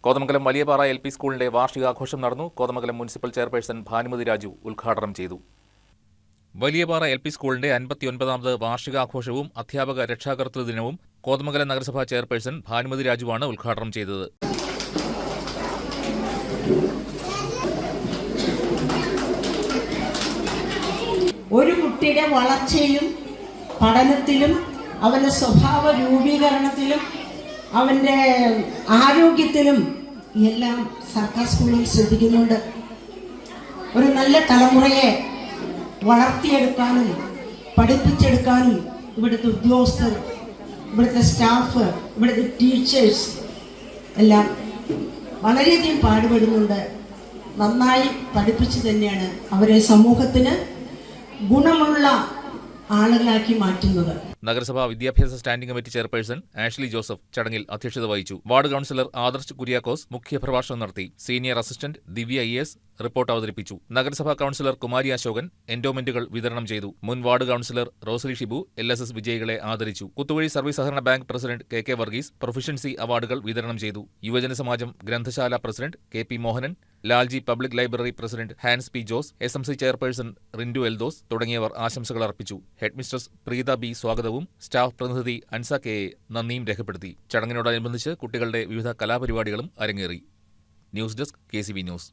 കോതമംഗലം വലിയപാറ L P സ്കൂളിന്റെ വാർഷികാഘോഷം നടന്നു. Kothamangalam municipal chairperson Bhanumathi Raju ഉദ്ഘാടനം ചെയ്തു. വലിയപാറ എൽ പി സ്കൂളിന്റെ 59ാമത് വാർഷികാഘോഷവും അധ്യാപക രക്ഷാകർതൃ ദിനവും കോതമംഗലം നഗരസഭാ ചെയർപേഴ്സൺ ഭാനുമതി രാജുവാണ് ഉദ്ഘാടനം ചെയ്തത്. ഒരു കുട്ടിയുടെ വളർച്ചയിലും പഠനത്തിലും അവന്റെ സ്വഭാവ രൂപീകരണത്തിലും അവന്റെ ആരോഗ്യത്തിലും എല്ലാം സർക്കാർ സ്കൂളിൽ ശ്രദ്ധിക്കുന്നുണ്ട്. ഒരു നല്ല തലമുറയെ വളർത്തിയെടുക്കാനും പഠിപ്പിച്ചെടുക്കാനും ഇവിടുത്തെ ഉദ്യോഗസ്ഥർ, ഇവിടുത്തെ സ്റ്റാഫ്, ഇവിടുത്തെ ടീച്ചേഴ്സ് എല്ലാം വളരെയധികം പാടുപെടുന്നുണ്ട്. നന്നായി പഠിപ്പിച്ച് തന്നെയാണ് അവരെ സമൂഹത്തിന് ഗുണമുള്ള ആളുകളാക്കി മാറ്റുന്നത്. നഗരസഭാ വിദ്യാഭ്യാസ standing committee chairperson Ashley Joseph ചടങ്ങിൽ അധ്യക്ഷത വഹിച്ചു. വാർഡ് കൌൺസിലർ ആദർശ് കുര്യാക്കോസ് മുഖ്യപ്രഭാഷണം നടത്തി. Senior assistant Divya IAS report അവതരിപ്പിച്ചു. നഗരസഭാ കൌൺസിലർ കുമാരി അശോകൻ എൻഡോമെന്റുകൾ വിതരണം ചെയ്തു. മുൻ ward councillor Rosily Shibu LSS വിജയികളെ ആദരിച്ചു. കുത്തുവഴി സർവീസ് സഹകരണ bank president KK Varghese proficiency അവാർഡുകൾ വിതരണം ചെയ്തു. യുവജന സമാജം ഗ്രന്ഥശാല president KP Mohanan, Lalji public library president Hans P Jose, SMC chairperson Rindu Eldhose തുടങ്ങിയവർ ആശംസകൾ അർപ്പിച്ചു. ഹെഡ്മിസ്ട്രസ് പ്രീത B സ്വാഗതവും സ്റ്റാഫ് പ്രതിനിധി അൻസ KA നന്ദിയും രേഖപ്പെടുത്തി. ചടങ്ങിനോടനുബന്ധിച്ച് കുട്ടികളുടെ വിവിധ കലാപരിപാടികളും അരങ്ങേറി. News desk KCB news.